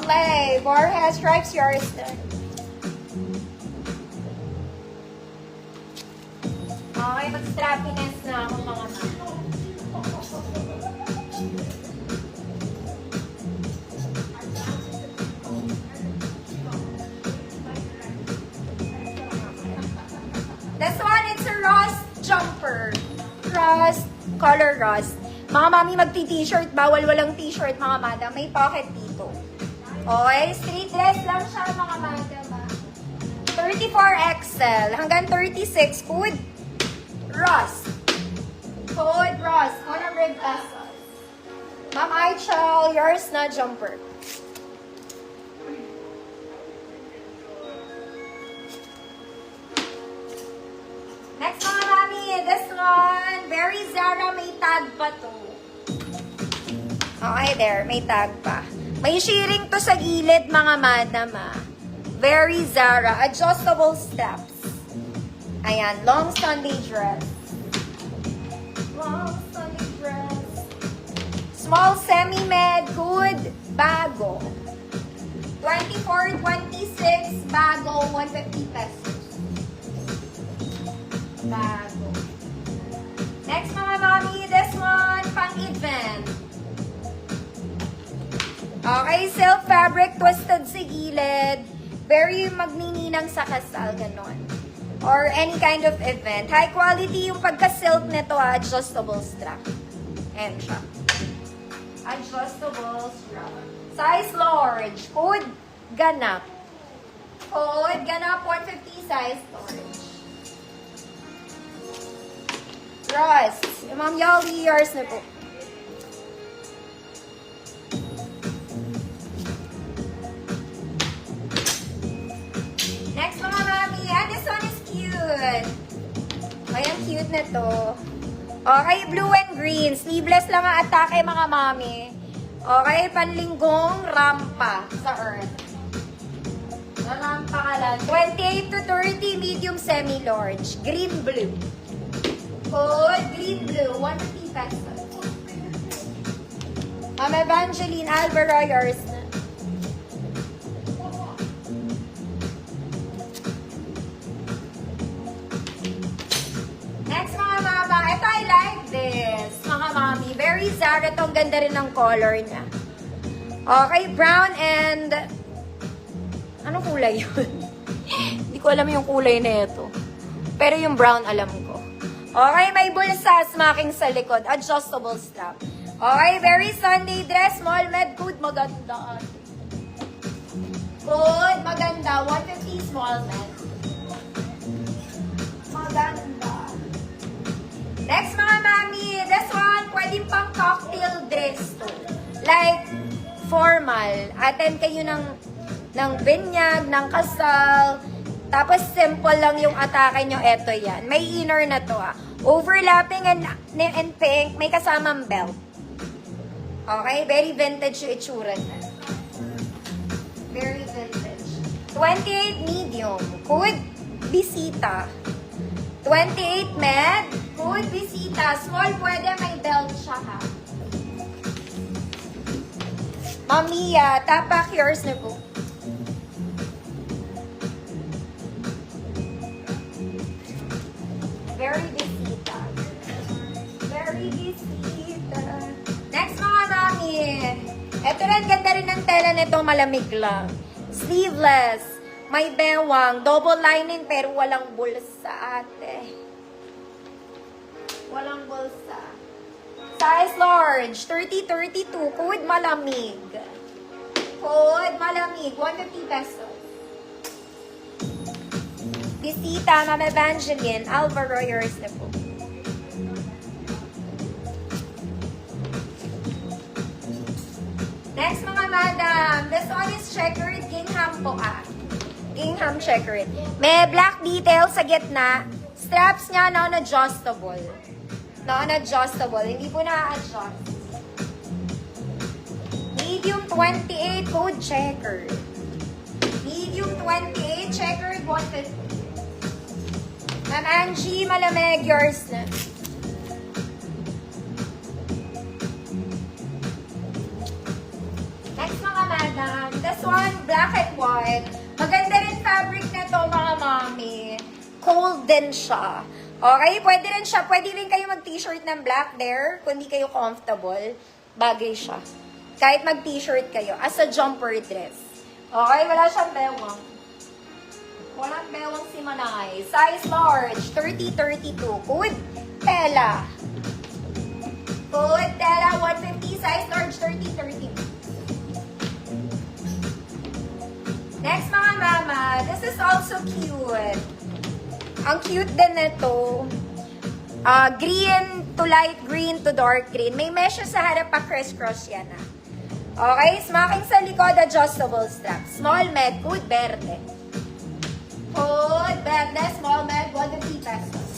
play. Forehead stripes, yours na. Okay, mag-strappiness na ako mga mama. This one, it's a rust jumper. Rust, color rust. Mga mami, magti-t-shirt. Bawal walang t-shirt, mga madam. May pocket dito. Okay, straight dress lang siya, mga madam. 34XL hanggang 36. Code rust. Code rust. 100 pesos. Ma'am Aichel, yours na jumper. Next mga mami, this one, very Zara, may tag pa to. Okay, there, may tag pa. May shearing to sa gilid, mga madam, Very Zara, adjustable straps. Ayan, long Sunday dress. Long Sunday dress. Small semi-med, good, bago. 24, 26, bago, 150 pesos. Bago. Next mga mami, this one, pang-event. Okay, silk fabric, twisted sa gilid. Very magnininang sa kasal, ganon. Or any kind of event. High quality yung pagka-silk nito, adjustable strap. Ayan siya. Adjustable strap. Size large. Code ganap. Code ganap, 150 size large. Rust. Ma'am Yali, yours na po. Next mga mami. This one is cute. Ay, ang cute na to. Okay, blue and green. Sleeveless lang ang atake mga mami. Okay, panlinggong rampa sa earth. Rampa ka lang. 28 to 30, medium semi-large. Green blue. Code green blue, 150 pesos. Ma'am Evangeline Alvaro, yours na. Next mga mama, ito I like this. Mga mami, very Zara to. Ang ganda rin ng color niya. Okay, brown and... Anong kulay yun? Hindi ko alam yung kulay na ito. Pero yung brown alam ko. Okay, may bulsa, smacking sa likod. Adjustable strap. Okay, very Sunday dress. Small med, good, maganda. Good, maganda. 150 small med. Maganda. Next mga mami, this one, pwede pang cocktail dress to. Like, formal. Attend kayo ng binyag, ng kasal. Tapos, simple lang yung atake nyo. Eto yan. May inner na to, Overlapping and pink. May kasamang belt. Okay? Very vintage yung itsura na. Very vintage. 28 medium. Code bisita. 28 med. Code bisita. Small, pwede may belt siya, Mamiya, tapak yours na po. Very bisita. Very bisita. Next mga mami. Ito rin, ganda rin ng tela nito, malamig lang. Sleeveless. May bewang. Double lining pero walang bulsa, ate. Walang bulsa. Size large. 30-32. Code malamig. Code malamig. 150 pesos. Bisita, Ma'am Evangeline, Alvaro, yours na po. Next mga madam, this one is checkered gingham po Gingham checkered. May black detail sa gitna. Straps niya non-adjustable. Non-adjustable. Hindi po na-adjust. Medium 28, code checkered. Medium 28, checkered 150. Ma'am Angie, malamig, yours na. Next mga madam, this This one, black and white. Maganda rin fabric na to, mga mami. Cold din siya. Okay, pwede rin kayo mag-t-shirt ng black there, kung di kayo comfortable. Bagay siya. Kahit mag-t-shirt kayo, as a jumper dress. Okay, wala siyang bewang. Walang bewang si Manay. Size large, 30-32. Good tela. Good tela, 150. Size large, 30-32. Next, mga mama, this is also cute. Ang cute din nito. Green to light green to dark green. May mesh sa harap pa, crisscross yan ah. Okay, smaking sa likod, adjustable strap. Small med, good verde. Good verde, small med, 150 pesos.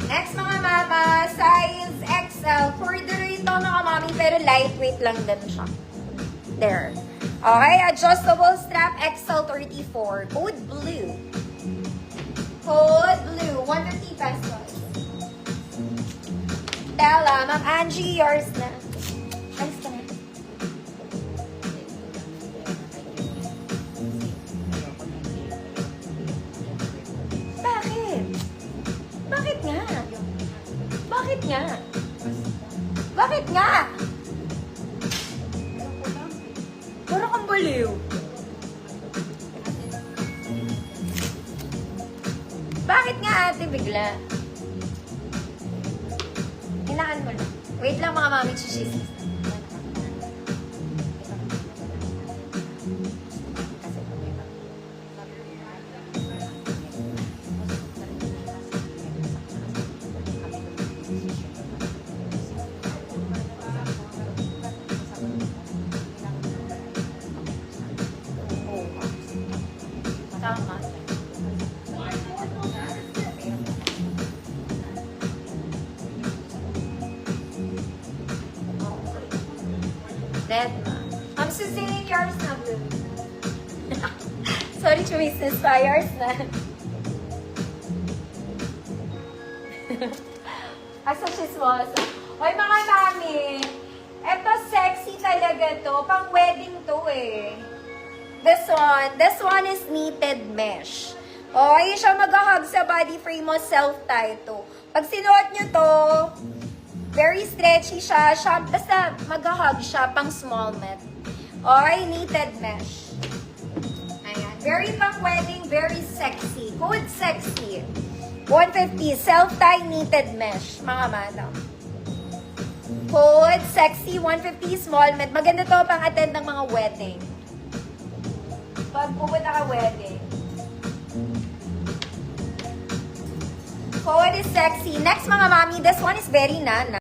Next, mga mama, size XL. Corduroy ito, mga mami, pero lightweight lang din siya. There. Okay, adjustable strap, XL34. Code blue. Code blue, 150 pesos. Tela, Ma'am Angie, yours na. Alis ka na. Bakit? Bakit nga? Bakit nga? Bakit nga? Parang kang baliw. Bakit nga ate bigla? Kailangan mo lang. Wait lang mga mami, chichis. Tama. Red ma. I'm Suzanne, yours na blue. Sorry, choices pa. Yours na. Asa chismosa. Hoy mga mami, eto sexy talaga to. Pang wedding to eh. This one is knitted mesh. Okay, siya mag-hug sa body frame mo, self-tie to. Pag sinuot nyo to, very stretchy siya. Basta mag-hug siya, pang small met. Okay, knitted mesh. Ayan. Very pang wedding, very sexy. Code sexy. 150, self-tie knitted mesh, mga madam. Code sexy, 150, small met. Maganda to pang attend ng mga wedding. Pag pupunta ka wedding. Code is sexy. Next, mga mami, this one is very nana.